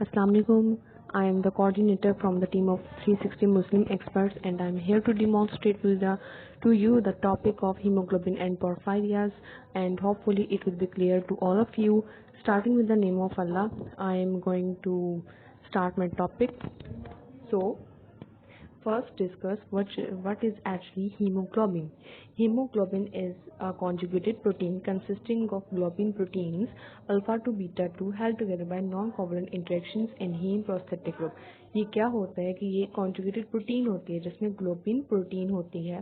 Assalamu alaikum. I am the coordinator from the team of 360 Muslim experts, and I am here to demonstrate to you the topic of hemoglobin and porphyrias, and hopefully it will be clear to all of you. Starting with the name of Allah, I am going to start my topic. So first discuss what is actually hemoglobin. Hemoglobin is a conjugated protein consisting of globin proteins alpha to beta 2 held together by non-covalent interactions in heme prosthetic group. ये क्या होता है कि ये conjugated protein होती है जिसमें globin protein होती है,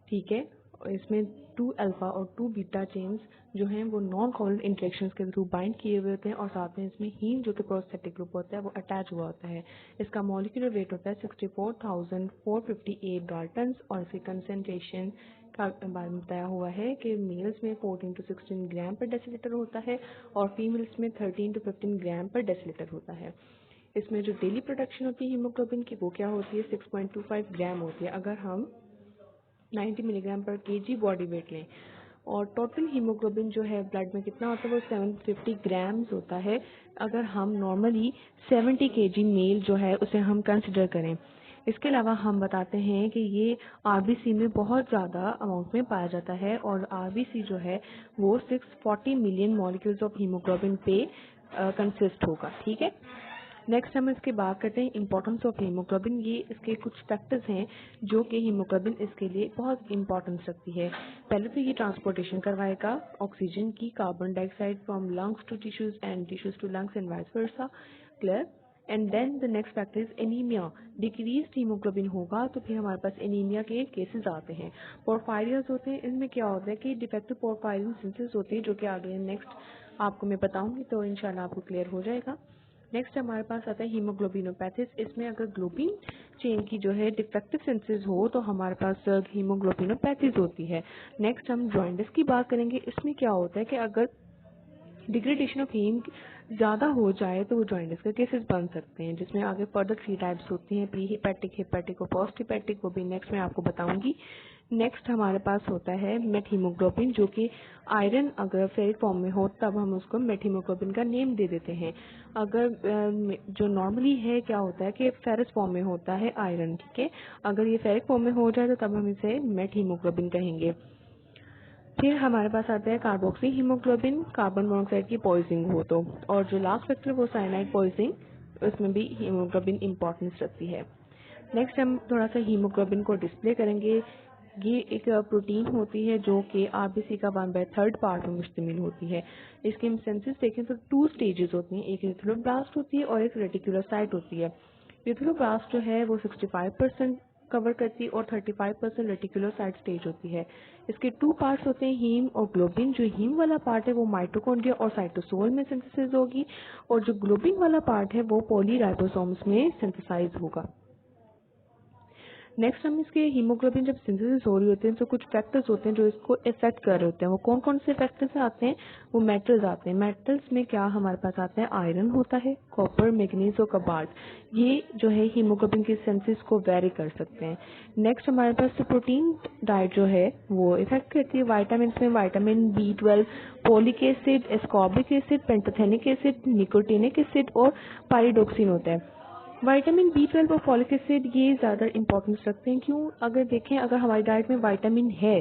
ठीक है। और इसमें 2 अल्फा और 2 बीटा चेन्स जो हैं वो नॉन कोवलेंट इंटरेक्शंस के थ्रू बाइंड किए हुए होते हैं और साथ में इसमें हीम जो कि प्रोस्थेटिक ग्रुप होता है वो अटैच हुआ होता है। इसका मॉलिक्यूलर वेट होता है 64,458 डाल्टन्स और इसकी कंसेंट्रेशन का बारे में बताया हुआ है कि मेल्स में 14 to 16 ग्राम पर डेसीलीटर होता है और फीमेल्स में 13 to 15 ग्राम पर डेसीलीटर होता है। इसमें जो डेली प्रोडक्शन होती है हीमोग्लोबिन की वो क्या होती है 6.25 ग्राम होती है अगर हम 90 मिलीग्राम पर केजी बॉडी वेट लें। और टोटल हीमोग्लोबिन जो है ब्लड में कितना होता है वो 750 ग्राम्स होता है अगर हम नॉर्मली 70 केजी मेल जो है उसे हम कंसिडर करें। इसके अलावा हम बताते हैं कि ये आरबीसी में बहुत ज़्यादा अमाउंट में पाया जाता है और आरबीसी जो है वो 640 मिलियन मॉलिक्यूल्स ऑफ हीमोग्लोबिन पे कंसिस्ट होगा, ठीक है। नेक्स्ट हम इसकी बात करते हैं इंपॉर्टेंस ऑफ हीमोग्लोबिन। ये इसके कुछ फैक्टर्स हैं जो कि हीमोग्लोबिन इसके लिए बहुत इंपॉर्टेंस रखती है। पहले तो ये ट्रांसपोर्टेशन करवाएगा ऑक्सीजन की carbon dioxide from lungs to tissues and tissues to lungs and vice versa, clear. And then the next factor is anaemia. Decreased haemoglobin होगा तो फिर हमारे पास एनीमिया के केसेस आते हैं। पोर्फायरियाज होते हैं, इनमें क्या होता है कि डिफेक्टिव पोर्फायरिन सिंथेसिस होती है जो कि आगे नेक्स्ट आपको मैं बताऊंगी तो इंशाल्लाह आपको क्लियर हो जाएगा। नेक्स्ट हमारे पास आता है हीमोग्लोबिनोपैथीज। इसमें अगर ग्लोबिन चेन की जो है डिफेक्टिव सिंथेसिस हो तो हमारे पास हीमोग्लोबिनोपैथीज होती है। नेक्स्ट हम जॉइंटिस की बात करेंगे। इसमें क्या होता है कि अगर डिग्रेडेशन ऑफ हीम ज़्यादा हो जाए तो वो जॉइंटिस के केसेस बन सकते हैं जिसमें आगे फर्दर 3 टाइप्स होती हैं, प्री हिपैटिक, हिपैटिक और पोस्ट हिपैटिक, वो भी नेक्स्ट मैं आपको बताऊंगी। नेक्स्ट हमारे पास होता है मेट हीमोग्लोबिन जो कि आयरन अगर फेरिक फॉर्म में हो तब हम उसको मेट हीमोग्लोबिन का नेम दे देते हैं। अगर जो नॉर्मली है क्या होता है कि फेरस फॉर्म में होता है आयरन, ठीक है। अगर ये फेरिक फॉर्म में हो जाए तो तब हम इसे मेट हीमोग्लोबिन कहेंगे। फिर हमारे पास आता है कार्बोक्सी हीमोग्लोबिन, कार्बन मोनोऑक्साइड की पॉइजनिंग हो तो। और जो लास्ट फैक्टर वो साइनाइड पॉइजनिंग, उसमें भी हीमोग्लोबिन इंपॉर्टेंस रखती है। नेक्स्ट हम थोड़ा सा हीमोग्लोबिन को डिस्प्ले करेंगे। ये एक प्रोटीन होती है जो कि आरबीसी का 1/3 पार्ट में मुश्तमिल होती है। इसके हम सेंसेस देखें तो 2 स्टेजेस होती हैं, एक यूथेरोब्लास्ट होती है और एक रेटिकुलोसाइट होती है। यूथेरोब्लास्ट जो है वो 65% कवर करती है और 35% रेटिकुलोसाइट स्टेज होती है। इसके 2 पार्ट्स होते हैं, हीम और ग्लोबिन। जो हीम वाला पार्ट है वो माइटोकॉन्ड्रिया और साइटोसोल में सिंथेसाइज होगी और जो ग्लोबिन वाला पार्ट है वो पॉलीराइबोसोम्स में सिंथेसाइज होगा। नेक्स्ट हम इसके हीमोग्लोबिन जब सिंथेसिस हो रही होती है तो कुछ फैक्टर्स होते हैं जो इसको इफेक्ट कर रहे होते हैं। वो कौन कौन से फैक्टर्स आते हैं? वो मेटल्स आते हैं। मेटल्स में क्या हमारे पास आता है, आयरन होता है, कॉपर, मैग्नीज और कोबाल्ट। ये जो है हीमोग्लोबिन की सिंथेसिस को वेरी कर सकते हैं। नेक्स्ट हमारे पास प्रोटीन डाइट जो है वो इफेक्ट करती है। वाइटामिन में vitamin B12, folic acid, ascorbic acid, pantothenic acid, nicotinic acid और पाइरिडोक्सिन होता है। विटामिन B12 और फॉलिक एसिड ये ज़्यादा इंपॉर्टेंस रखते हैं। क्यों? अगर देखें अगर हमारी डाइट में विटामिन है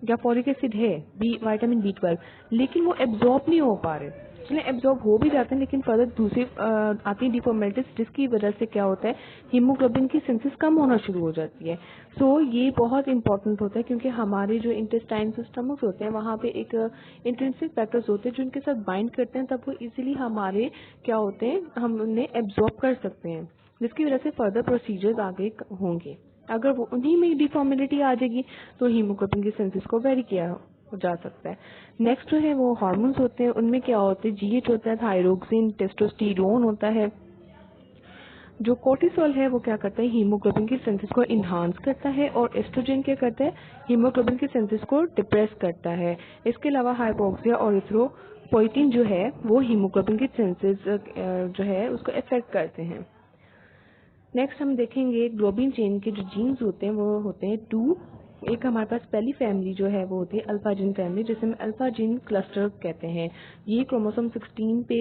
या फॉलिक एसिड है, विटामिन B12, लेकिन वो एब्जॉर्ब नहीं हो पा रहे, चलिए एब्जॉर्ब हो भी जाते हैं लेकिन फर्दर दूसरी आती है डिफॉर्मेलिटीज जिसकी वजह से क्या होता है हीमोग्लोबिन की सिंथेसिस कम होना शुरू हो जाती है। सो ये बहुत इंपॉर्टेंट होता है क्योंकि हमारे जो इंटेस्टाइन सिस्टम्स होते हैं वहाँ पे एक इंट्रिंसिक फैक्टर्स होते हैं जो इनके साथ बाइंड करते हैं, तब वो इजीली हमारे क्या होते हैं हम उन्हें एब्जॉर्ब कर सकते हैं जिसकी वजह से फर्दर प्रोसीजर्स आगे होंगे। अगर वो उन्हीं में डिफॉर्मेलिटी आ जाएगी तो हीमोग्लोबिन की सिंथेसिस को वेरी किया जा सकता है। नेक्स्ट जो है वो हार्मोन्स होते हैं। उनमें क्या होते हैं, जीएच होता है, थायरोक्सिन, टेस्टोस्टेरोन होता है। जो कोर्टिसोल है वो क्या करता है, हीमोग्लोबिन की सिंथेसिस को इन्हांस करता है और एस्ट्रोजन क्या करता है, हीमोग्लोबिन की सिंथेसिस को डिप्रेस करता है। इसके अलावा हाइपोक्सिया और इथ्रोपोइटिन जो है वो हीमोग्लोबिन की सिंथेसिस जो है उसको इफेक्ट करते हैं। नेक्स्ट हम देखेंगे ग्लोबिन चेन के जो जीन्स होते हैं वो होते हैं 2 एक हमारे पास पहली फैमिली जो है वो होती है अल्फा जीन फैमिली, जिसे हम अल्फा जीन क्लस्टर कहते हैं। ये क्रोमोसोम 16 पे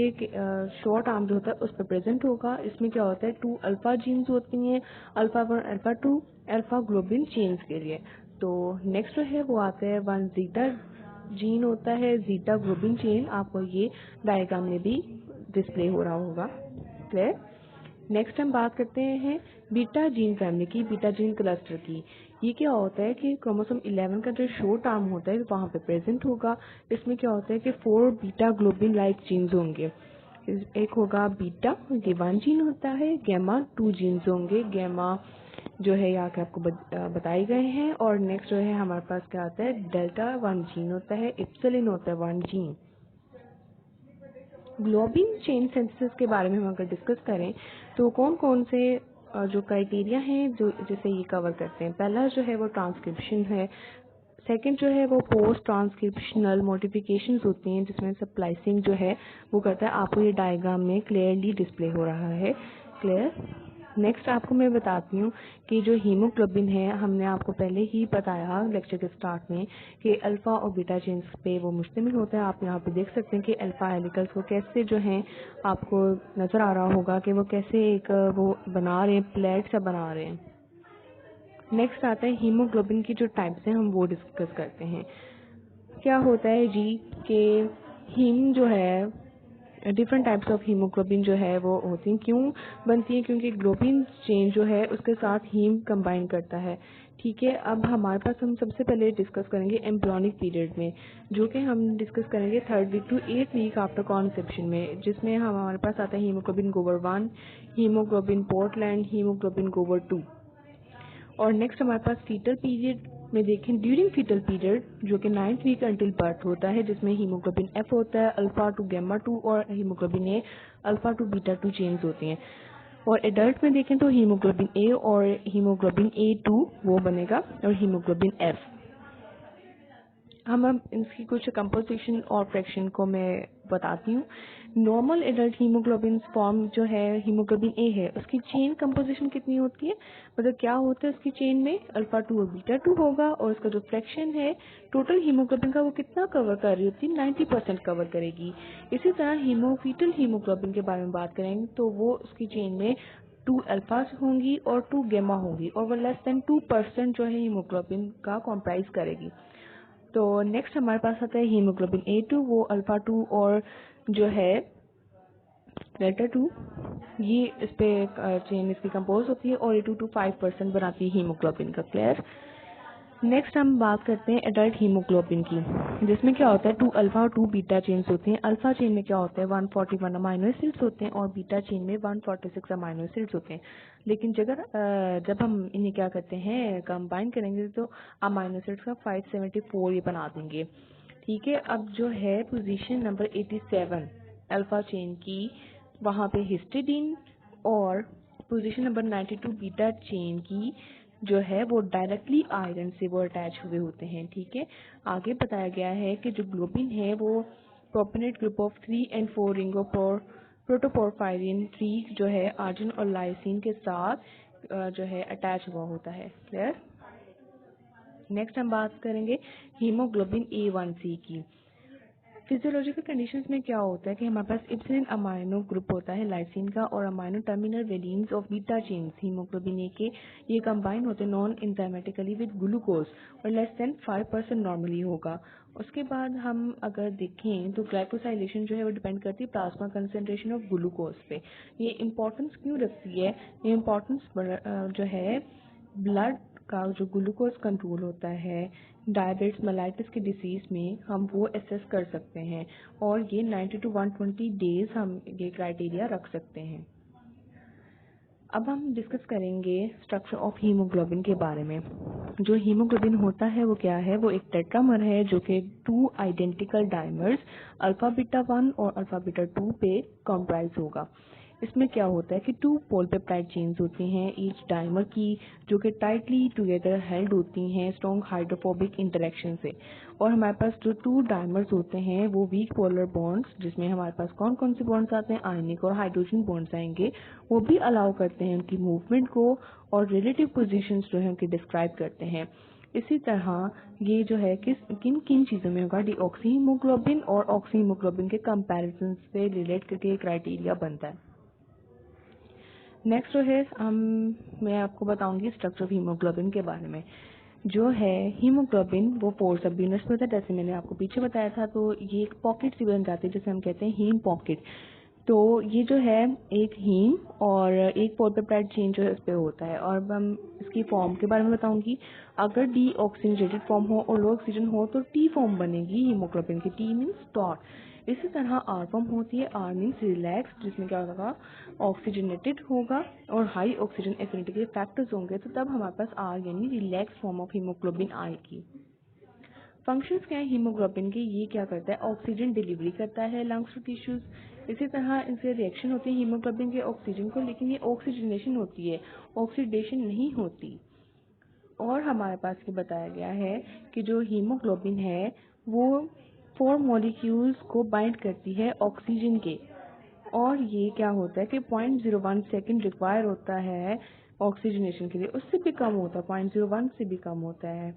शॉर्ट आर्म जो होता है उस पर प्रेजेंट होगा। इसमें क्या होता है, 2 अल्फा जीन्स होती हैं, alpha 1 alpha 2 alpha globin chains के लिए। तो नेक्स्ट जो है वो आता है 1 जीटा जीन होता है, जीटा ग्लोबिन चेन। आपको ये डायग्राम में भी डिस्प्ले हो रहा होगा, क्लियर। नेक्स्ट हम बात करते हैं बीटा जीन फैमिली की, बीटा जीन क्लस्टर की। ये क्या होता है कि क्रोमोसोम 11 का जो शॉर्ट आर्म होता है वहाँ पे प्रेजेंट होगा। इसमें क्या होता है कि 4 बीटा ग्लोबिन लाइक जीन्स होंगे। एक होगा बीटा, ये 1 जीन होता है, गैमा 2 जीन्स होंगे, गैमा जो है यहाँ के आपको बताए गए हैं। और नेक्स्ट जो है हमारे पास क्या आता है, डेल्टा 1 जीन होता है, इप्सिलॉन होता है 1 जीन। ग्लोबिन चेन सिंथेसिस के बारे में हम अगर डिस्कस करें तो कौन कौन से जो क्राइटेरिया हैं जो जिसे ये कवर करते हैं। पहला जो है वो ट्रांसक्रिप्शन है, सेकंड जो है वो पोस्ट ट्रांसक्रिप्शनल मॉडिफिकेशंस होती हैं जिसमें स्प्लाइसिंग जो है वो करता है। आपको ये डायग्राम में क्लियरली डिस्प्ले हो रहा है, क्लियर। नेक्स्ट आपको मैं बताती हूँ कि जो हीमोग्लोबिन है, हमने आपको पहले ही बताया लेक्चर के स्टार्ट में कि अल्फा और बीटा चेन्स पे वो मुश्तमिल होता है। आप यहाँ पे देख सकते हैं कि अल्फा हेलिकल्स को कैसे जो हैं, आपको नज़र आ रहा होगा कि वो कैसे एक वो बना रहे हैं, प्लेट सा बना रहे हैं। नेक्स्ट आता है हीमोग्लोबिन की जो टाइप्स हैं, हम वो डिस्कस करते हैं। क्या होता है जी कि हीम जो है, डिफरेंट टाइप्स ऑफ हीमोग्लोबिन जो है वो होती हैं। क्यों बनती है, क्योंकि ग्लोबिन चेन जो है उसके साथ हीम कंबाइन करता है, ठीक है। अब हमारे पास हम सबसे पहले डिस्कस करेंगे एम्ब्रियोनिक पीरियड में, जो कि हम डिस्कस करेंगे 3rd week to 8th week after conception में, जिसमें हमारे पास आता है हीमोग्लोबिन गोवर 1, हीमोग्लोबिन पोर्टलैंड, हीमोग्लोबिन गोवर 2। और नेक्स्ट हमारे पास फीटल पीरियड में देखें, ड्यूरिंग फीटल पीरियड जो कि 9th वीक अंटिल बर्थ होता है, जिसमें हीमोग्लोबिन एफ होता है, अल्फा 2 गैमा 2 और haemoglobin A alpha 2 beta 2 chains होती हैं। और एडल्ट में देखें तो हीमोग्लोबिन ए और हीमोग्लोबिन A2 वो बनेगा और हीमोग्लोबिन एफ। हम अब इसकी कुछ कंपोजिशन और फ्रैक्शन को मैं बताती हूँ। नॉर्मल एडल्ट हीमोग्लोबिन फॉर्म जो है हीमोग्लोबिन ए है, उसकी चेन कंपोजिशन कितनी होती है, मतलब क्या होता है उसकी चेन में, अल्फा 2 और बीटा 2 होगा। और उसका जो फ्रैक्शन है टोटल हीमोग्लोबिन का वो कितना कवर कर रही होती है, 90% कवर करेगी। इसी तरह फीटल हीमोग्लोबिन के बारे में बात करेंगे तो वो उसकी चेन में 2 अल्फाज होंगी और 2 गैमा होंगी, और वो लेस देन 2% जो है हीमोग्लोबिन का कॉम्प्राइज करेगी। तो नेक्स्ट हमारे पास आता है हीमोग्लोबिन A2, वो अल्फा 2 और जो है डेल्टा 2, ये इस पे चेन इसकी कंपोज होती है और A2 to 5% बनाती है हीमोग्लोबिन का, क्लियर। नेक्स्ट हम बात करते हैं एडल्ट हीमोग्लोबिन की, जिसमें क्या होता है 2 अल्फा और 2 बीटा चेन्स होते हैं। अल्फा चेन में क्या होता है 141 अमाइनो एसिड्स होते हैं और बीटा चेन में 146 अमाइनो एसिड्स होते हैं। लेकिन जब हम इन्हें क्या करते हैं कंबाइन करेंगे तो अमाइनो एसिड्स का 574 ये बना देंगे, ठीक है। अब जो है पोजीशन नंबर 87 अल्फा चेन की, वहाँ पे हिस्टिडीन, और पोजीशन नंबर 92 बीटा चेन की जो है वो डायरेक्टली आयरन से वो अटैच हुए होते हैं, ठीक है। आगे बताया गया है कि जो ग्लोबिन है वो propionate group of 3 and 4 ring of protoporphyrin 3 जो है आर्जिन और लाइसिन के साथ जो है अटैच हुआ होता है, क्लियर। नेक्स्ट हम बात करेंगे हीमोग्लोबिन A1C की। फिजियोलॉजिकल कंडीशंस में क्या होता है कि हमारे पास इप्सिलिन अमाइनो ग्रुप होता है लाइसिन का, और amino terminal valines of beta chains haemoglobin A के ये कंबाइन होते हैं नॉन एंजाइमेटिकली विद ग्लूकोज, और लेस देन 5% नॉर्मली होगा। उसके बाद हम अगर देखें तो ग्लाइकोसाइलेशन जो है वो डिपेंड करती है प्लाज्मा कंसनट्रेशन ऑफ ग्लूकोज पे। ये इंपॉर्टेंस क्यों रखती है, ये इंपॉर्टेंस जो है ब्लड का जो ग्लूकोज कंट्रोल होता है डायबिटीज मेलाइटिस की डिसीज में हम वो एसेस कर सकते हैं, और ये 90 to 120 डेज हम ये क्राइटेरिया रख सकते हैं। अब हम डिस्कस करेंगे स्ट्रक्चर ऑफ हीमोग्लोबिन के बारे में। जो हीमोग्लोबिन होता है वो क्या है, वो एक टेट्रामर है जो कि 2 आइडेंटिकल डाइमर्स अल्फा बीटा 1 और अल्फा बीटा 2 पे कॉम्प्राइज होगा। इसमें क्या होता है कि 2 पॉलीपेप्टाइड चेन्स होती हैं ईच डाइमर की, जो कि टाइटली टुगेदर हेल्ड होती हैं स्ट्रॉन्ग हाइड्रोफोबिक इंटरेक्शन से। और हमारे पास जो 2 डाइमर्स होते हैं वो वीक पोलर बॉन्ड्स, जिसमें हमारे पास कौन कौन से बॉन्ड्स आते हैं, आयनिक और हाइड्रोजन बॉन्ड्स आएंगे, वो भी अलाउ करते हैं उनकी मूवमेंट को, और रिलेटिव पोजीशंस जो है उनकी डिस्क्राइब करते हैं। इसी तरह ये जो है किन किन चीज़ों में होगा, डीऑक्सी हीमोग्लोबिन और ऑक्सी हीमोग्लोबिन के कंपैरिजन से रिलेट करके क्राइटेरिया बनता है। नेक्स्ट जो है मैं आपको बताऊंगी स्ट्रक्चर ऑफ हीमोग्लोबिन के बारे में। जो है हीमोग्लोबिन वो 4 सब यूनिट्स में होता है, जैसे मैंने आपको पीछे बताया था। तो ये एक पॉकेट सी बन जाती है जिसे हम कहते हैं हीम पॉकेट। तो ये जो है एक हीम और एक पॉलीपेप्टाइड चेन जो है इस पे होता है। और अब हम इसकी फॉर्म के बारे में बताऊंगी। अगर डी ऑक्सीजनेटेड फॉर्म हो और लो ऑक्सीजन हो तो टी फॉर्म बनेगी हीमोग्लोबिन की, टी मीन्स डॉट। इसी तरह आर फॉर्म होती है, आर मीन्स रिलैक्स, जिसमें क्या होगा, ऑक्सीजनेटेड होगा और हाई ऑक्सीजन एफिनिटी के फैक्टर्स होंगे, तो तब हमारे पास आर यानी रिलैक्स फॉर्म ऑफ हीमोग्लोबिन आएगी। फंक्शंस क्या है हीमोग्लोबिन के, ये क्या करता है, ऑक्सीजन डिलीवरी करता है लंग्स टू टिश्यूज। इसी तरह इनसे रिएक्शन होती है हीमोग्लोबिन के ऑक्सीजन को, लेकिन ये ऑक्सीजनेशन होती है, ऑक्सीडेशन नहीं होती। और हमारे पास ये बताया गया है कि जो हीमोग्लोबिन है वो 4 मॉलिक्यूल्स को बाइंड करती है ऑक्सीजन के, और ये क्या होता है कि 0.01 सेकेंड रिक्वायर होता है ऑक्सीजनेशन के लिए, उससे भी कम होता है, 0.01 से भी कम होता है।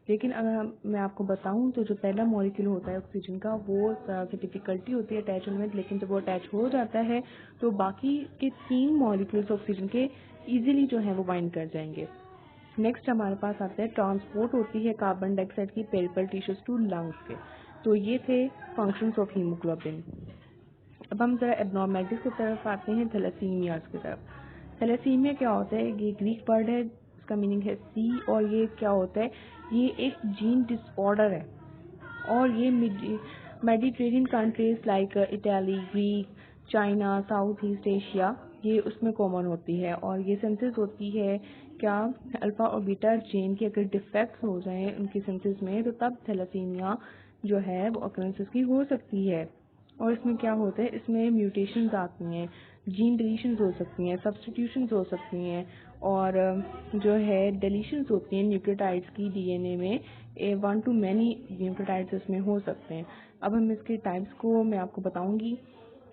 लेकिन अगर मैं आपको बताऊं तो जो पहला मॉलिक्यूल होता है ऑक्सीजन का वो ज़रा सी डिफिकल्टी होती है अटैच होने में, लेकिन जब वो अटैच हो जाता है तो बाकी के 3 मॉलिक्यूल्स ऑक्सीजन के इजीली जो है वो बाइंड कर जाएंगे। नेक्स्ट हमारे पास आता है ट्रांसपोर्ट होती है कार्बन डाइऑक्साइड की पेरिफेरल टिश्यूज टू लंग्स के। तो ये थे फंक्शंस ऑफ हीमोग्लोबिन। अब हम जरा एबनॉर्मेलिटीज की तरफ आते हैं, थैलेसीमियाज की तरफ। थैलेसीमिया क्या होता है, ये ग्रीक वर्ड है, इसका मीनिंग है सी, और ये क्या होता है, ये एक जीन डिसऑर्डर है। और ये Mediterranean countries like Italy, Greek, China, south east Asia, ये उसमें कॉमन होती है। और ये सिंथेसिस होती है क्या, अल्फा और बीटा जीन की अगर डिफेक्ट्स हो जाएं उनकी सिंथेसिस में, तो तब थैलेसीमिया जो है वो ऑकरेंसेस की हो सकती है। और इसमें क्या होता है, इसमें म्यूटेशंस आती हैं, जीन डिलीशंस हो सकती हैं, सब्स्टिट्यूशंस हो सकती हैं, और जो है डिलीशंस होती हैं न्यूक्लियोटाइड्स की डीएनए में, 1 to many न्यूक्लियोटाइड्स इसमें हो सकते हैं। अब हम इसके टाइप्स को मैं आपको बताऊंगी।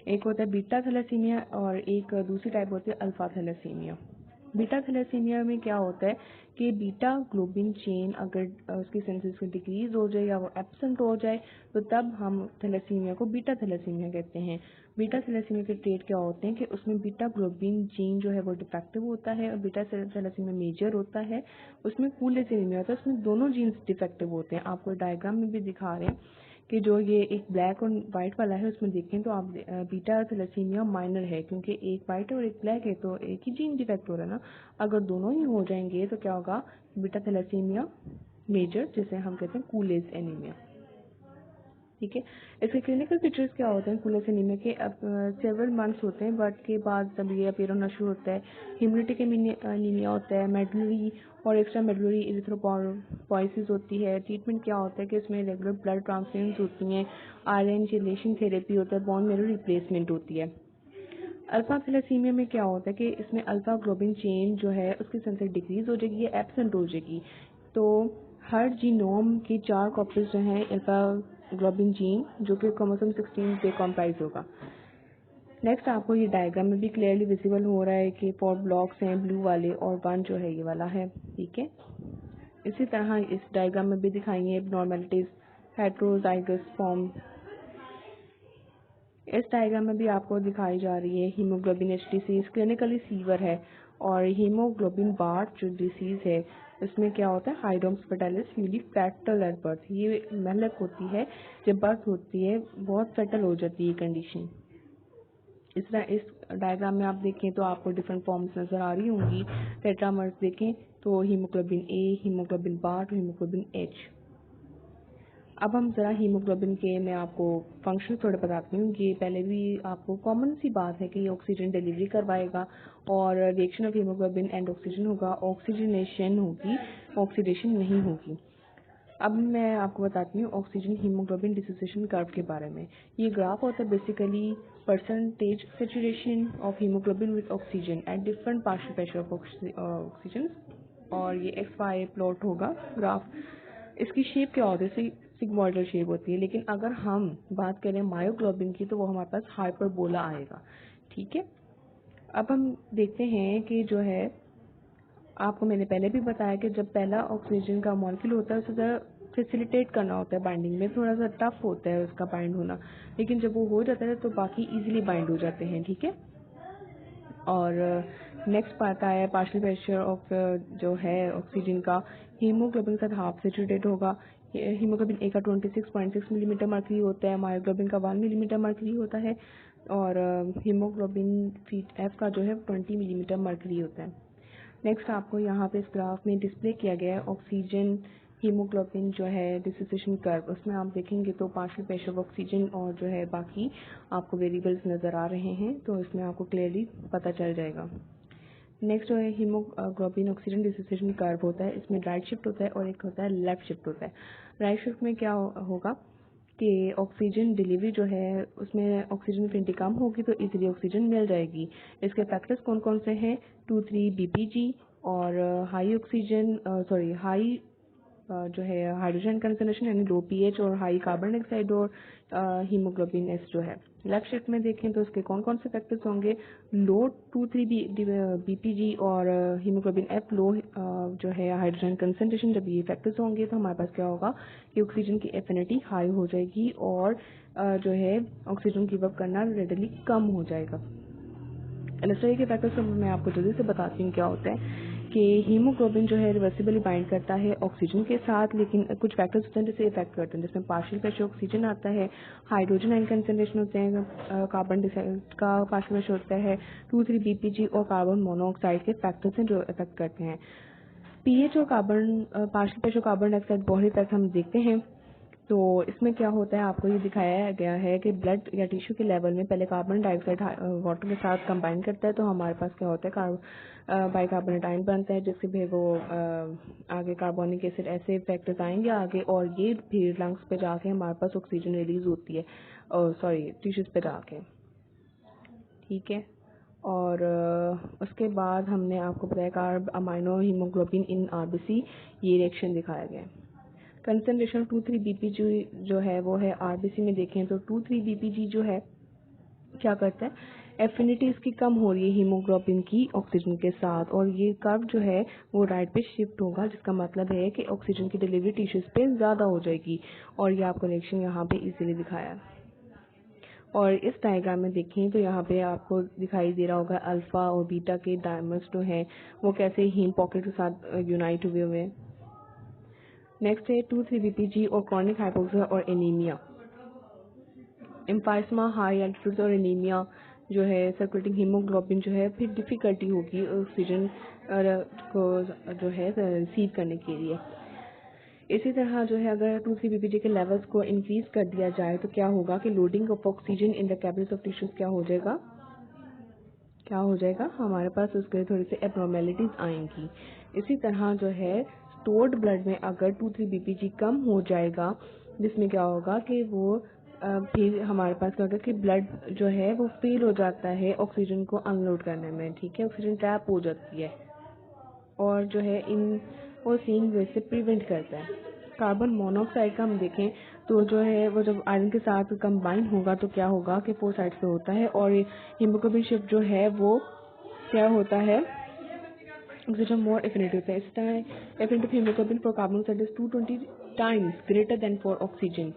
एक होता है बीटा थैलेसीमिया और एक दूसरी टाइप होती है अल्फा थैलेसीमिया। बीटा थैलेसीमिया में क्या होता है कि बीटा ग्लोबिन चेन अगर उसकी सेंसिटिविटी डिक्रीज हो जाए या वो एब्सेंट हो जाए, तो तब हम थैलेसीमिया को बीटा थैलेसीमिया कहते हैं। बीटा थैलेसीमिया के ट्रेट क्या होते हैं कि उसमें बीटा ग्लोबिन जीन जो है वो डिफेक्टिव होता है, और बीटा थैलेसीमिया मेजर होता है, उसमें कूलेज एनीमिया होता है, उसमें दोनों जीन्स डिफेक्टिव होते हैं। आपको डायग्राम में भी दिखा रहे हैं कि जो ये एक ब्लैक और वाइट वाला है उसमें देखें तो आप बीटा थैलेसीमिया माइनर है, क्योंकि एक वाइट और एक ब्लैक है तो एक ही जीन डिफेक्ट हो रहा है ना। अगर दोनों ही हो जाएंगे तो क्या होगा, बीटा थैलेसीमिया मेजर, जिसे हम कहते हैं कूलेज एनीमिया। ठीक है, इसके क्लिनिकल फीचर्स क्या होते हैं कूलेज एनीमिया के, अब सेवरल मंथ्स होते हैं, बट के बाद जब ये अपीयर होना शुरू होता है, हेमोलिटिक एनीमिया होता है, मेडुलरी और एक्स्ट्रा मेडुलरी इरिथ्रोपॉइसिस होती है। ट्रीटमेंट क्या होता है कि इसमें रेगुलर ब्लड ट्रांसफ्यूजन होती हैं, आयरन चेलेशन थेरेपी होता है, बोन मैरो रिप्लेसमेंट होती है। अल्फा थैलेसीमिया में क्या होता है कि इसमें अल्फा ग्लोबिन चेन जो है उसकी सेंसिटिविटी डिक्रीज हो जाएगी या एब्सेंट हो जाएगी। तो हर जीनोम की 4 कॉपीज जो हैं अल्फा ग्लोबिन जीन, जो कि क्रोमोसोम 16 पे कॉम्प्राइज होगा। नेक्स्ट आपको ये डायग्राम में भी क्लियरली विजिबल हो रहा है कि 4 ब्लॉक्स हैं ब्लू वाले और 1 जो है ये वाला है। ठीक है, इसी तरह इस डायग्राम में भी दिखाएंगे एबनॉर्मेलिटीज, हेट्रोजाइगस फॉर्म। इस डायग्राम में भी आपको दिखाई जा रही है haemoglobin H disease, clinically sewer है। और हीमोग्लोबिन बार्ट जो डिसीज है उसमें क्या होता है, हाइड्रोम्स फेटालिस यूली फैटल एट बर्थ, ये महलक होती है जब बर्थ होती है, बहुत फैटल हो जाती है कंडीशन। इस तरह इस डायग्राम में आप देखें तो आपको डिफरेंट फॉर्म्स नजर आ रही होंगी। टेट्रामर्स देखें तो haemoglobin A, haemoglobin BART, haemoglobin H. अब हम ज़रा हीमोग्लोबिन के मैं आपको फंक्शन थोड़े बताती हूँ। ये पहले भी आपको कॉमन सी बात है कि ये ऑक्सीजन डिलीवरी करवाएगा और reaction of haemoglobin and oxygen होगा, ऑक्सीजनेशन होगी, ऑक्सीडेशन नहीं होगी। अब मैं आपको बताती हूँ ऑक्सीजन हीमोग्लोबिन डिसोसिएशन कर्व के बारे में। ये ग्राफ होता है basically percentage saturation of haemoglobin with oxygen at different partial pressure of oxygen, और ये एक्स वाई प्लॉट होगा ग्राफ। इसकी शेप क्या होती है, सिग्मोइडल शेप होती है, लेकिन अगर हम बात करें मायोग्लोबिन की तो वो हमारे पास हाइपरबोला आएगा। ठीक है, अब हम देखते हैं कि जो है आपको मैंने पहले भी बताया कि जब पहला ऑक्सीजन का मॉलिक्यूल होता है उसे ज़रा फैसिलिटेट करना होता है बाइंडिंग में, थोड़ा सा टफ होता है उसका बाइंड होना, लेकिन जब वो हो जाता है तो बाकी इजीली बाइंड हो जाते हैं, ठीक है। और नेक्स्ट पार्ट आया पार्शियल प्रेशर ऑफ जो है ऑक्सीजन का हीमोग्लोबिन के साथ हाफ सेचुरेटेड होगा। हीमोग्लोबिन ए का 26.6 मिलीमीटर मर्करी होता है, मायोग्लोबिन का 1 मिलीमीटर मर्करी होता है, और हीमोग्लोबिन एफ का जो है 20 मिलीमीटर मर्करी होता है। नेक्स्ट आपको यहाँ पे इस ग्राफ में डिस्प्ले किया गया है ऑक्सीजन हीमोग्लोबिन जो है डिसोसिएशन कर्व, उसमें आप देखेंगे तो पार्शियल प्रेशर ऑफ ऑक्सीजन और जो है बाकी आपको वेरिएबल्स नज़र आ रहे हैं, तो इसमें आपको क्लियरली पता चल जाएगा। नेक्स्ट जो है हीमोग्लोबिन ऑक्सीजन डिसोसिएशन कर्व होता है, इसमें राइट शिफ्ट होता है और एक होता है लेफ्ट शिफ्ट होता है। राइट शिफ्ट में क्या होगा कि ऑक्सीजन डिलीवरी जो है उसमें ऑक्सीजन एफिनिटी कम होगी तो इजीली ऑक्सीजन मिल जाएगी। इसके फैक्टर्स कौन कौन से हैं? 2,3 बीपीजी और हाई ऑक्सीजन हाई जो है हाइड्रोजन कंसंट्रेशन यानी लो पीएच और हाई कार्बन डाइऑक्साइड और हीमोग्लोबिन एस जो है। लेफ्ट शिफ्ट में देखें तो उसके कौन कौन से फैक्टर्स होंगे? लो 2,3 बीपीजी और हीमोग्लोबिन एफ लो जो है हाइड्रोजन कंसंट्रेशन। जब ये फैक्टर्स होंगे तो हमारे पास क्या होगा कि ऑक्सीजन की एफिनिटी हाई हो जाएगी और जो है ऑक्सीजन गिव अप करना रेडली कम हो जाएगा। एलिस्टरी के फैक्टर्स को मैं आपको जल्दी से बताती हूँ क्या होता है कि हीमोग्लोबिन जो है रिवर्सिबली बाइंड करता है ऑक्सीजन के साथ, लेकिन कुछ फैक्टर्स होते हैं जिसे इफेक्ट करते हैं, जिसमें पार्शियल प्रेशर ऑक्सीजन आता है, हाइड्रोजन आयन कंसंट्रेशन होते हैं, कार्बन डाइऑक्साइड का पार्शियल प्रेशर होता है, 2,3 बीपीजी और कार्बन मोनोऑक्साइड के फैक्टर्स हैं जो इफेक्ट करते हैं। पीएच और carbon partial pressure carbon dioxide बहुत इफेक्ट हम देखते हैं। तो इसमें क्या होता है आपको ये दिखाया गया है कि ब्लड या टिश्यू के लेवल में पहले कार्बन डाइऑक्साइड वाटर के साथ कंबाइन करता है, तो हमारे पास क्या होता है बाइकार्बोनेट आयन बनता है, जिससे फिर वो आगे कार्बोनिक एसिड ऐसे फैक्टर्स आएंगे आगे और ये फिर लंग्स पे जाके हमारे पास ऑक्सीजन रिलीज होती है टिश्यूज पे जाके, ठीक है। और उसके बाद हमने आपको बताया carb amino haemoglobin in RBC, ये रिएक्शन दिखाया गया है। कंसंट्रेशन 2,3 बीपीजी जो है वो है आरबीसी में देखें तो 2,3 बीपीजी जो है क्या करता है, एफिनिटी इसकी कम हो रही है हीमोग्लोबिन की ऑक्सीजन के साथ, और ये कर्व जो है वो राइट पे शिफ्ट होगा, जिसका मतलब है कि ऑक्सीजन की डिलीवरी टिश्यूज पे ज़्यादा हो जाएगी, और ये आपको रिएक्शन यहाँ पे इजीली दिखाया है। और इस डायग्राम में देखें तो यहाँ पे आपको दिखाई दे रहा होगा अल्फा और बीटा के डायमर्स जो हैं वो कैसे हीम पॉकेट के साथ यूनाइट हुए हुए हैं। नेक्स्ट है 2,3 बीपीजी और क्रॉनिक हाइपोक्सिया और एनीमिया। एम्फाइसमा हाई एल्टीट्यूड और एनीमिया जो है सर्कुलेटिंग हीमोग्लोबिन जो है फिर डिफ़िकल्टी होगी ऑक्सीजन को जो है रिसीव करने के लिए। इसी तरह जो है अगर 2,3 बीपीजी के लेवल्स को इंक्रीज कर दिया जाए तो क्या होगा कि loading of oxygen in the capillaries of tissues क्या हो जाएगा हमारे पास उसके थोड़ी सी एब्नॉर्मेलिटीज आएंगी। इसी तरह जो है स्टोर्ड ब्लड में अगर 2,3 बीपीजी कम हो जाएगा, जिसमें क्या होगा कि वो फिर हमारे पास क्या होगा कि ब्लड जो है वो फेल हो जाता है ऑक्सीजन को अनलोड करने में, ठीक है, ऑक्सीजन ट्रैप हो जाती है और जो है इन वो सीन वैसे प्रिवेंट करता है। कार्बन मोनोऑक्साइड का हम देखें तो जो है वो जब आयरन के साथ कंबाइन होगा तो क्या होगा कि 4 साइड पे होता है और हीमोग्लोबिन शिफ्ट जो है वो क्या होता है ऑक्सीजन मोर एफिनिटी होता है। इस तरह affinity of haemoglobin for carbon dioxide is 220 times greater than for oxygen.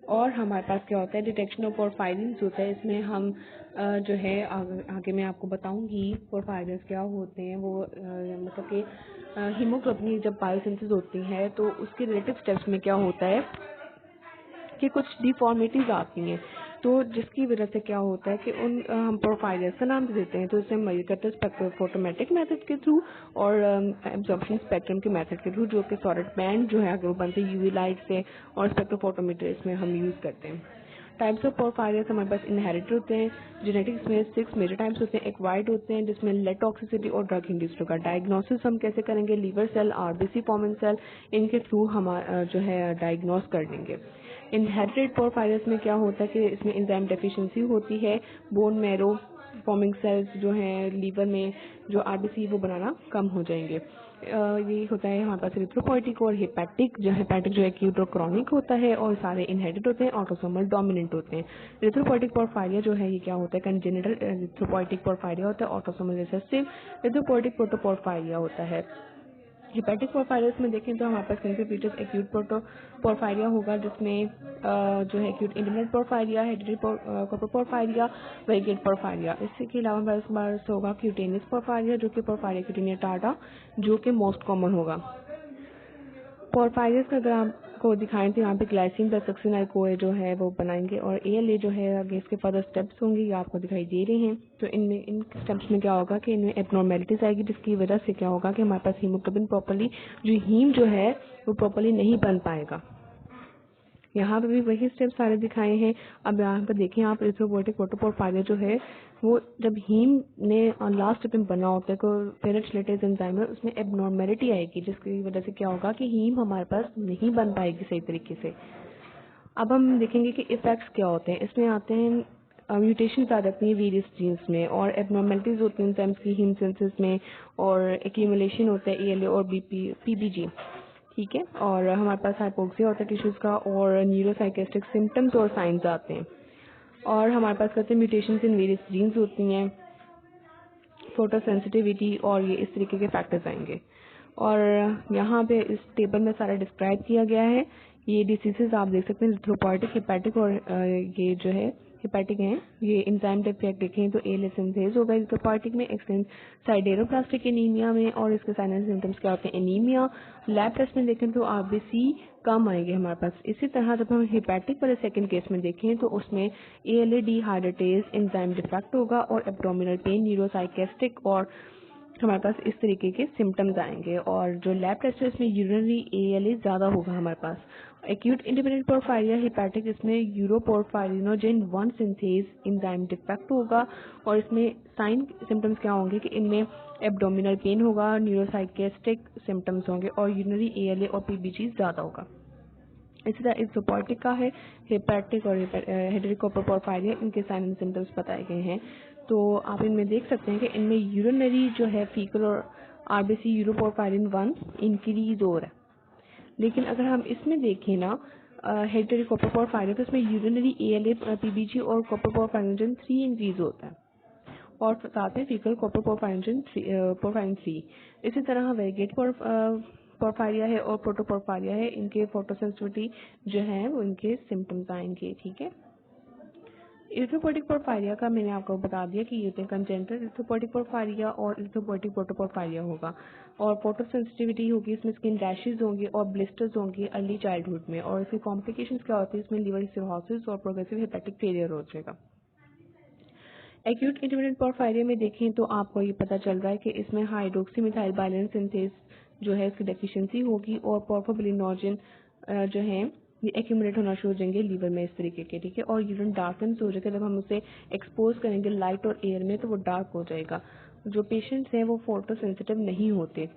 और हमारे पास क्या होता है डिटेक्शन ऑफ पोरफायरिन्स होता है, इसमें हम जो है आगे मैं आपको बताऊंगी पोरफायरिन्स क्या होते हैं। वो मतलब कि हीमोग्लोबिन जब बायोसिंथेसिस होती है तो उसके रिलेटिव स्टेप्स में क्या होता है कि कुछ डिफॉर्मिटीज आती हैं, तो जिसकी वजह से क्या होता है कि उन हम प्रोफाइलर्स का नाम दे देते हैं, तो इसे मेजर करते हैं स्पेक्ट्रोफोटोमेट्रिक मेथड के थ्रू और एब्जॉर्प्शन स्पेक्ट्रम के मेथड के थ्रू, जो कि सॉलिड बैंड जो है अगर वो बनते हैं यूवी लाइट से, और स्पेक्ट्रोफोटोमीटर इसमें हम यूज़ करते हैं। टाइप्स ऑफ प्रोफाइलर्स हमारे पास इनहेरिटेड होते हैं, जेनेटिक्स में 6 मेजर टाइप्स होते हैं, एक वाइड होते हैं जिसमें लेड टॉक्सिसिटी और ड्रग इंड्यूस्ड होगा। डायग्नोसिस हम कैसे करेंगे, liver cell, RBC forming cell, इनके थ्रू हम जो है डायग्नोस कर लेंगे। इनहेरिटेड पोरफायरिन्स में क्या होता है कि इसमें एंजाइम डेफिशिएंसी होती है, बोन मैरो फॉर्मिंग सेल्स जो हैं लीवर में जो आरबीसी वो बनाना कम हो जाएंगे। ये होता है हमारे पास इरिथ्रोपोइटिक और हेपेटिक। जो हेपेटिक जो एक्यूट और क्रॉनिक होता है और सारे इनहेरिटेड होते हैं, ऑटोसोमल डोमिनेंट होते हैं। इरिथ्रोपोइटिक पोर्फायरिया जो है ये क्या होता है, कंजेनिटल इरिथ्रोपोइटिक पोर्फायरिया होता है, ऑटोसोमल रिसेसिव इरिथ्रोपोइटिक प्रोटोपोर्फायरिया होता है। हेपेटिक पोर्फायरियास में देखें तो हमारे पास क्लिनिकल फीचर्स एक्यूट पोर्फायरिया होगा, जिसमें जो है एक्यूट इंटरमिटेंट पोर्फायरिया, हेरिडिटरी पोर्फायरिया, वेरिगेट पोर्फायरिया। इसके अलावा हमारे पास होगा क्यूटेनियस पोर्फायरिया, जो कि पोर्फायरिया क्यूटेनिया टाटा, जो कि मोस्ट कॉमन होगा। पोर्फायरियस का अगर आपको दिखाएं तो यहाँ पे ग्लाइसिन प्लस सक्सिनाइल कोए जो है वो बनाएंगे, और एएलए जो है आगे इसके फर्दर स्टेप्स होंगे, ये आपको दिखाई दे रहे हैं। तो इनमें इन स्टेप्स में क्या होगा कि इनमें एबनॉर्मेलिटीज आएगी, जिसकी वजह से क्या होगा कि हमारे पास हीमोग्लोबिन प्रॉपर्ली जो हीम जो है वो प्रॉपर्ली नहीं बन पाएगा। यहाँ पे भी वही स्टेप सारे दिखाए हैं। अब यहाँ पर देखें आप, इरिथ्रोपोइटिक प्रोटोपोर्फायरिया जो है वो जब हीम ने लास्ट स्टेप में बना होता है को फेरेटिलेटेज एंजाइम है, उसमें एबनॉर्मेलिटी आएगी, जिसकी वजह से क्या होगा कि हीम हमारे पास नहीं बन पाएगी सही तरीके से। अब हम देखेंगे कि इफेक्ट्स क्या होते हैं। इसमें आते हैं म्यूटेशन आ जाती है वेरियस जीन्स में, और एबनॉर्मेलिटीज होती हैं एंजाइम्स की हीम सिंथेसिस में, और एक्यूमुलेशन होता है एएलए और पीबीजी, ठीक है। और हमारे पास हाइपोक्सिया होता है टिश्यूज का, और न्यूरोसाइकेस्टिक सिम्टम्स और साइंस आते हैं। और हमारे पास कहते हैं म्यूटेशंस इन वेरियस जीन्स होती हैं, फोटो सेंसिटिविटी, और ये इस तरीके के फैक्टर्स आएंगे। और यहाँ पे इस टेबल में सारा डिस्क्राइब किया गया है। ये डिसीजेज आप देख सकते हैं, इरिथ्रोपोइटिक, हेपेटिक, और ये जो है हेपेटिक हैं। ये एंजाइम डिफेक्ट देखें तो एएलए सिंथेज होगा इरिथ्रोपोइटिक में, एक्सटेंस साइडेरोप्लास्टिक एनीमिया में, और इसके साइन एंड सिम्टम्स क्या होते हैं, एनीमिया। लैब टेस्ट में देखें तो आरबीसी कम आएंगे हमारे पास। इसी तरह जब हम हेपेटिक वाले सेकंड केस में देखें तो उसमें एएलए डिहाइड्रेटेज एंजाइम डिफेक्ट होगा, और एब्डोमिनल पेन, न्यूरोसाइकेस्टिक, और हमारे पास इस तरीके के सिम्टम्स आएंगे। और जो लैब टेस्ट है इसमें यूरिनरी एएलए ज़्यादा होगा हमारे पास। एक्यूट इंडिपेंडेंट पोर्फायरिया हेपेटिक, इसमें यूरोपोर्फायरिनोजेन 1 सिंथेज एंजाइम डिफेक्ट होगा, और इसमें साइन सिम्टम्स क्या होंगे कि इनमें एब्डोमिनल पेन होगा, न्यूरोसाइकेस्टिक सिम्टम्स होंगे, और यूरिनरी एएलए और पीबीजी ज़्यादा होगा। इसी तरह इरिथ्रोपोइटिक का है, हेपेटिक और हेडेरिक पोर्फायरिया, इनके साइन एंड सिम्टम्स बताए गए हैं। तो आप इनमें देख सकते हैं कि इनमें यूरिनरी जो है फीकल और आरबीसी यूरोपोर्फायरिन 1 इंक्रीज हो रहा है। लेकिन अगर हम इसमें देखें ना हेडेरिक पोर्फायरिया, तो इसमें यूरिनरी एएलए, पीबीजी और पोर्फायरिन 3 इंक्रीज होता है, और साथ में फीकल पोर्फायरिन 3। इसी तरह वेरिगेट पोर्फायरिया है और प्रोटोपोर्फायरिया है, इनके फोटोसेंसिटिविटी जो है वो इनके सिम्टम्स आएंगे, ठीक है। इरिथ्रोपोइटिक पोर्फायरिया का मैंने आपको बता दिया कि ये कंजेनिटल इरिथ्रोपोइटिक पोर्फायरिया और इरिथ्रोपोइटिक प्रोटोपोर्फायरिया होगा, और फोटो सेंसिटिविटी होगी, इसमें स्किन रैशेज होंगे और ब्लिस्टर्स होंगे अर्ली चाइल्डहुड में। और इसकी कॉम्प्लिकेशंस क्या होती है, इसमें लिवर सिरोसिस और प्रोग्रेसिव हेपेटिक फेलियर हो जाएगा। एक्यूट इंटरमिटेंट पोर्फायरिया में देखें तो आपको ये पता चल रहा है कि इसमें हाइड्रोक्सी मिथाइल बाइलेन सिंथेज जो है इसकी डेफिशिएंसी होगी, और पोर्फोबिलिनोजेन जो है ये एक्यूमुलेट होना शुरू हो जाएंगे लीवर में इस तरीके के, ठीक है। और यूरिन डार्कनेस हो जाएगा, जब हम उसे एक्सपोज करेंगे लाइट और एयर में तो वो डार्क हो जाएगा। जो पेशेंट्स हैं वो फोटो सेंसिटिव नहीं होते।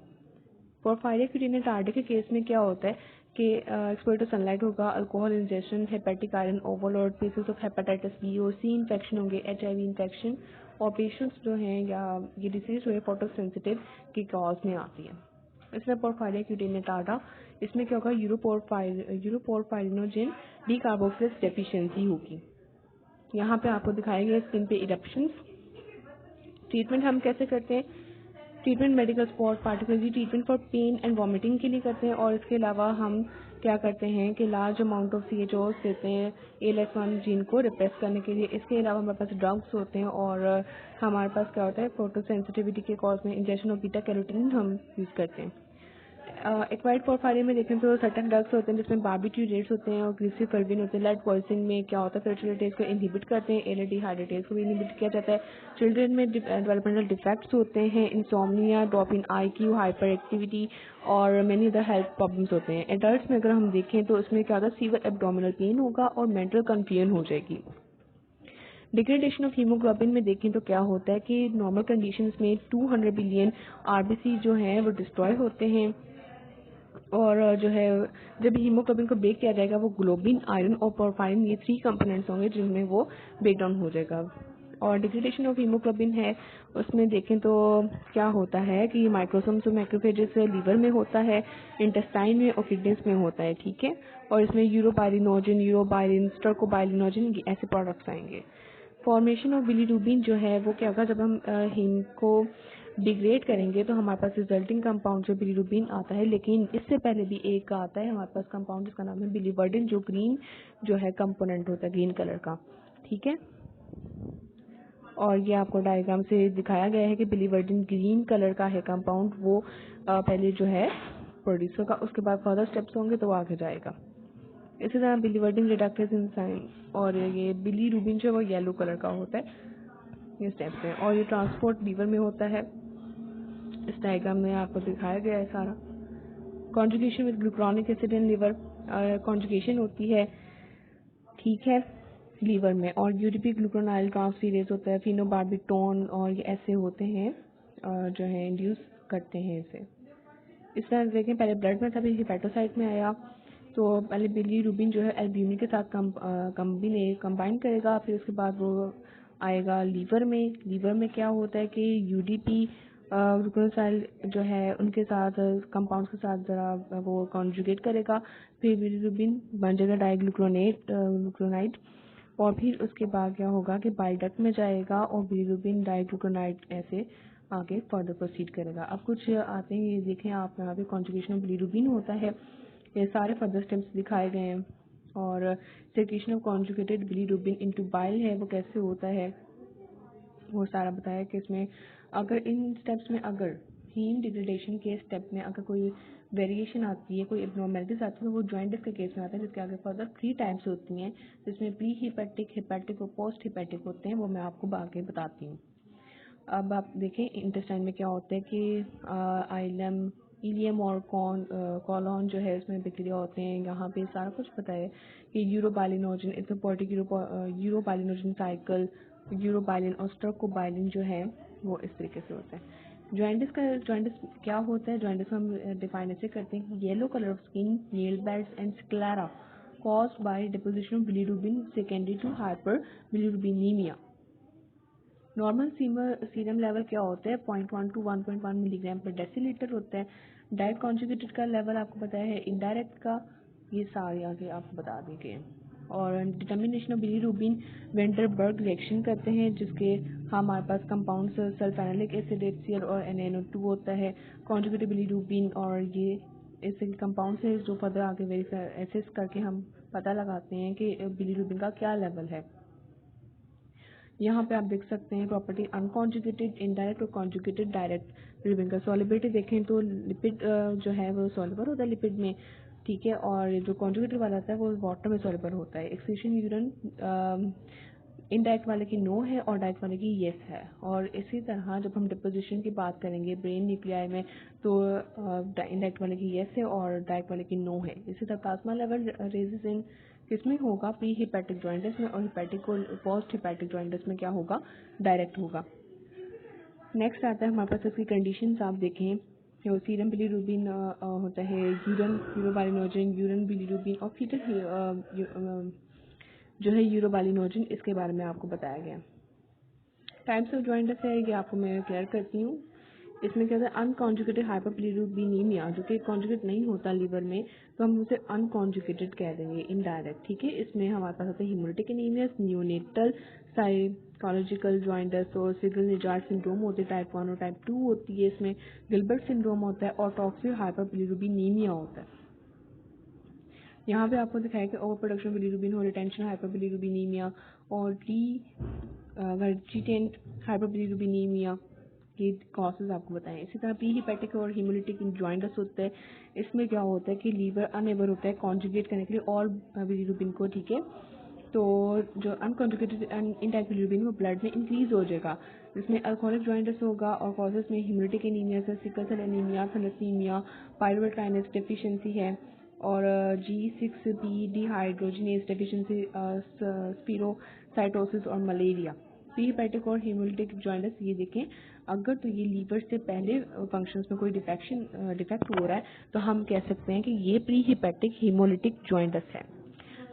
पोर्फायरिया क्यूटेनिया टार्डा के केस में क्या होता है कि एक्सपोजर टू सनलाइट होगा, alcohol injection, hepatic iron overload, cases of hepatitis B और सी इन्फेक्शन होंगे, एचआईवी इन्फेक्शन, और पेशेंट्स जो हैं या ये डिसीज जो है फोटो सेंसिटिव की कॉज में आती है। इसमें पोर्फायरिया क्यूटेनिया टार्डा, इसमें क्या होगा, यूरोपोर्फायरिनोजेन डीकार्बोक्सिलेज डेफिशिएंसी होगी। यहाँ पे आपको दिखाए गए स्किन पे इरप्शंस। ट्रीटमेंट हम कैसे करते हैं, treatment medical spot particularly treatment for pain and vomiting के लिए करते हैं, और इसके अलावा हम क्या करते हैं कि लार्ज अमाउंट ऑफ CHOs देते हैं ALS1 जीन को रिप्रेस करने के लिए। इसके अलावा हमारे पास ड्रग्स होते हैं, और हमारे पास क्या होता है फोटो सेंसिटिविटी के कॉज में इंजेक्शन ऑफ बीटा कैरोटीन हम यूज़ करते हैं। एक्वायर्ड पोर्फायरिया में देखें तो सर्टेन ड्रग्स होते हैं जिसमें बार्बिट्यूरेट्स होते हैं और ग्लिसरफिल्विन होते हैं। लेड पॉइजनिंग में क्या होता है, फर्टिलिटीज को इनहिबिट करते हैं, एएलए डिहाइड्रेटेज को भी इनहिबिट किया जाता है। चिल्ड्रन में डेवलपमेंटल डिफेक्ट्स होते हैं, insomnia, drop in IQ, hyper activity, और मेनी अदर हेल्थ प्रॉब्लम्स होते हैं। एडल्ट्स में अगर हम देखें तो इसमें क्या होता है, सीवियर एब्डोमिनल पेन होगा और मेंटल कन्फ्यूजन हो जाएगी। डिग्रेडेशन ऑफ हीमोग्लोबिन में देखें तो क्या होता है कि नॉर्मल कंडीशंस में 200 बिलियन आरबीसी जो हैं वो डिस्ट्रॉय होते हैं, और जो है जब हीमोग्लोबिन को ब्रेक किया जाएगा वो ग्लोबिन, आयरन और पोर्फायरिन, ये 3 कंपोनेंट्स होंगे जिनमें वो ब्रेक डाउन हो जाएगा। और डिग्रेडेशन ऑफ हीमोग्लोबिन है, उसमें देखें तो क्या होता है कि माइक्रोसोम्स और मैक्रोफेजेस लीवर में होता है, इंटेस्टाइन में और किडनीज में होता है, ठीक है। और इसमें यूरोबाइलिनोजन, यूरोबाइलिन, स्टर्कोबाइलिनोजन ऐसे प्रोडक्ट्स आएंगे। फॉर्मेशन ऑफ बिलीरुबिन जो है वो क्या होगा, जब हम हीम को डिग्रेड करेंगे तो हमारे पास रिजल्टिंग कंपाउंड जो बिलीरुबिन आता है, लेकिन इससे पहले भी एक आता है हमारे पास कंपाउंड जिसका नाम है बिलीवर्डिन, जो ग्रीन जो है कंपोनेंट होता है, ग्रीन कलर का, ठीक है। और ये आपको डायग्राम से दिखाया गया है कि बिलीवर्डिन ग्रीन कलर का है कंपाउंड, वो पहले जो है प्रोड्यूस होगा, उसके बाद फर्दर स्टेप्स होंगे तो वो आगे जाएगा। इसी तरह बिलीवर्डिन रिडक्टेज एंजाइम, और ये बिलीरुबिन जो है वो येलो कलर का होता है, ये स्टेप्स हैं। और ये ट्रांसपोर्ट लीवर में होता है, इस डायग्राम में आपको दिखाया गया है सारा। Conjugation with glucuronic acid in liver, conjugation होती है, ठीक है, लीवर में। और यूरिपिक ग्लूकोनाइल ट्रांसफीरेज होता है, फिनोबार्बिटोन, और ये ऐसे होते हैं जो है इंड्यूस करते हैं इसे। इस तरह देखें, पहले ब्लड में था, फिर हिपेटोसाइट में आया, तो पहले बिलीरुबिन जो है एल्ब्यूमिन के साथ कंबाइन करेगा, फिर उसके बाद वो आएगा लीवर में। लीवर में क्या होता है कि यूडीपी ग्लूकोनाइल जो है उनके साथ कंपाउंड्स के साथ ज़रा वो कॉन्जुगेट करेगा, फिर बिलीरुबिन बन जाएगा ग्लूकोनाइड, और फिर उसके बाद क्या होगा कि बाइल डक्ट में जाएगा और बिलीरुबिन डाइग्लूकोनाइड ऐसे आगे फर्दर प्रोसीड करेगा। अब कुछ आते हैं, ये देखें आप यहाँ पे कॉन्जुगेशन ऑफ बिलीरुबिन होता है, ये सारे फर्दर स्टेप्स दिखाए गए हैं। और secretion of conjugated bilirubin into bile है, वो कैसे होता है वो सारा बताया कि इसमें अगर इन स्टेप्स में अगर हीम डिग्रेडेशन के स्टेप में अगर कोई वेरिएशन आती है, कोई एब्नॉर्मेलिटीज आती है, तो वो जॉइंटिस के केस में आता है, जिसके आगे फर्दर 3 टाइप्स होती हैं, जिसमें प्री हिपेटिक, हिपेटिक और पोस्ट हिपेटिक होते हैं, वो मैं आपको आगे बताती हूँ। अब आप देखें इंटेस्टाइन में क्या होता है कि आइलम, इलियम और कॉलॉन जो है इसमें बैक्टीरिया होते हैं। यहाँ पे सारा कुछ पता है कि यूरोबाइलिनोजन, इथोपोटिक यूरोबाइलिनोजन साइकिल, यूरोबाइलिन और स्टर्कोबाइलिन जो है वो इस तरीके से होता है। जॉइंटिस क्या होता है, जॉइंटिस को हम डिफाइन ऐसे करते हैं कि yellow colour of skin, nail beds and sclera caused by deposition of bilirubin secondary to hyperbilirubinemia। Normal serum level क्या होता है, 0.1 to 1.1 मिलीग्राम पर डेसीलीटर होता है। डायरेक्ट कॉन्जुगेटेड का लेवल आपको पता है, इनडायरेक्ट का ये सारे आगे आपको बता दी गए। और डिटर्मिनेशन ऑफ बिलीरुबिन वेंडरबर्ग रिएक्शन करते हैं, जिसके हमारे पास कंपाउंड्स सल्फेनिक एसिड HCl और NaNO2 होता है। कॉन्जुगेटेड बिलीरुबिन और ये ऐसे कंपाउंड्स हैं जो फर्दर आगे वेरीफाई एसेस करके हम पता लगाते हैं कि बिलीरुबिन का क्या लेवल है। यहाँ पे आप देख सकते हैं प्रॉपर्टी अनकॉन्जुगेटेड, इनडायरेक्ट और कॉन्जुगेटेड डायरेक्ट बिलीरुबिन का। सॉलिबिलिटी देखें तो लिपिड जो है वो सॉल्युबल होता है लिपिड में, ठीक है, और जो कॉन्जुगेटेड वाला होता है वो वाटर में सॉल्युबल होता है। एक्सक्रीशन यूरिन इनडायरेक्ट वाले की नो है और डायरेक्ट वाले की येस है। और इसी तरह जब हम डिपोजिशन की बात करेंगे ब्रेन न्यूक्लियाई में, तो इनडायरेक्ट वाले की येस है और डायरेक्ट वाले की नो है। इसी तरह प्लाज्मा लेवल रेजेस इन किसमें होगा, प्री हिपैटिक जॉइंटिस में, और हिपैटिक और पोस्ट हिपैटिक जॉइंटिस में क्या होगा, डायरेक्ट होगा। नेक्स्ट आता है हमारे पास इसकी कंडीशंस, आप देखें जो सीरम बिलीरुबिन होता है, यूरन यूरोबाइलिनोजन, यूरन बिलीरुबिन और फीटल जो है यूरोबाइलिनोजन, इसके बारे में आपको बताया गया। टाइप्स ऑफ जॉइंटिस है, ये आपको मैं क्लियर करती हूँ। इसमें क्या होता है, अनकॉन्जुगेटेड हाइपरबिलीरुबिनीमिया, जो कि कॉन्जुगेट नहीं होता लीवर में, तो हम उसे अनकॉन्जुगेटेड कह देंगे, इनडायरेक्ट, ठीक है। इसमें हमारे पास होता है haemolytic anaemia, neonatal psychological jaundice और सिगल निजार्ड सिंड्रोम होती है, टाइप 1 और टाइप 2 होती है। इसमें गिलबर्ट सिंड्रोम होता है और टॉक्सिक हाइपरबिलीरुबिनीमिया होता है। यहाँ पे आपको दिखाया कि ओवर प्रोडक्शन बिलीरुबिन हो, रिटेंशन हाइपरबिलीरुबिनीमिया और वर्जिटेंट हाइपरबिलीरुबिनीमिया के कॉजेज आपको बताएं। इसी तरह प्री हिपैटिक और हिमोलिटिक जॉइंटिस होता है। इसमें क्या होता है कि लीवर अनेबल होता है कॉन्जुगेट करने के लिए और बिलीरुबिन को, ठीक है। तो जो अनकॉन्जुगेटेड इनडायरेक्ट बिलीरुबिन वो ब्लड में इंक्रीज हो जाएगा। इसमें अल्कोहलिक जॉइंटिस होगा और कॉजेज में हिमोलिटिक एनीमिया से sickle cell anaemia, thalassaemia, pyruvate kinase deficiency है, और G6B डिहाइड्रोजिनेज डेफिशिएंसी, स्पीरोसाइटोसिस और मलेरिया। प्री हिपैटिक और हिमोलिटिक जॉइंटिस, ये देखें अगर तो ये लीवर से पहले फंक्शंस में कोई डिफेक्ट हो रहा है तो हम कह सकते हैं कि ये प्री हिपैटिक हिमोलिटिक जॉइंटिस है।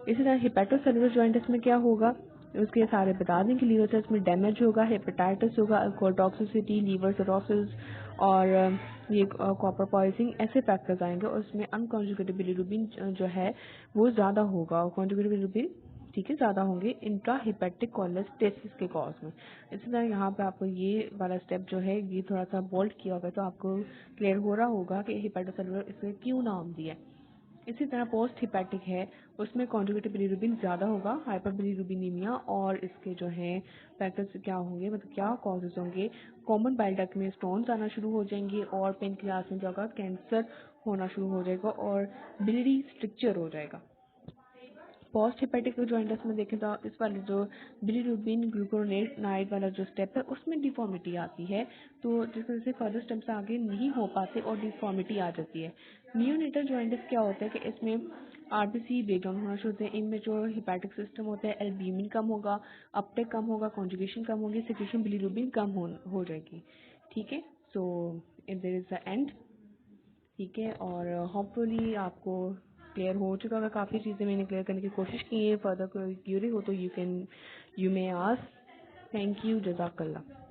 इसी तरह हिपैटोसेलुलर जॉइंटिस में क्या होगा, उसके सारे बता दें कि लीवर सेल्स में डैमेज होगा, हेपेटाइटिस होगा, अल्कोहल टॉक्सिसिटी, लीवर सिरोसिस और ये कॉपर पॉइजनिंग, ऐसे फैक्टर्स आएंगे। और उसमें अनकॉन्जुगेटेड बिलीरुबिन जो है वो ज़्यादा होगा और कॉन्जुगेटेड बिलीरुबिन ठीक है ज़्यादा होंगे इंट्रा हिपेटिक कोलेस्टेसिस के कॉज में। इसी तरह यहाँ पे आपको ये वाला स्टेप जो है ये थोड़ा सा बोल्ड किया होगा तो आपको क्लियर हो रहा होगा कि हिपेटोसेलुलर इसमें क्यों नाम दिया है। इसी तरह पोस्ट हिपैटिक है, उसमें कॉन्जुगेटिव बिलीरुबिन ज़्यादा होगा, हाइपर बिलीरुबिनीमिया, और इसके जो है फैक्टर्स क्या होंगे, मतलब क्या कॉजेज होंगे। कॉमन बाइल डक्ट में स्टोन्स आना शुरू हो जाएंगे और पेनक्रियास में क्या होगा, कैंसर होना शुरू हो जाएगा और बिलियरी स्ट्रक्चर हो जाएगा। पोस्ट हिपैटिक जॉइंटस में देखें तो इस वाले जो बिलीरुबिन ग्लूकोनाइड वाला जो स्टेप है उसमें डिफॉर्मिटी आती है, तो जिस वजह से फर्दर स्टेप्स आगे नहीं हो पाते और डिफॉर्मिटी आ जाती है। नियोनेटल जॉइंटस क्या होता है कि इसमें आरबीसी ब्रेकडाउन होना शुरू होते हैं, इनमें जो हिपैटिक सिस्टम होता है एल्ब्यूमिन कम होगा, अपटेक कम होगा, कॉन्जुगेशन कम होगी, सिक्रेशन बिलीरुबिन कम हो जाएगी। ठीक है, so there is the end. ठीक है, और होपफुली आपको क्लियर हो चुका होगा, काफ़ी चीज़ें मैंने क्लियर करने की कोशिश की है। फर्दर कोई क्यूरी हो तो you may ask. Thank you, जज़ाकल्लाह।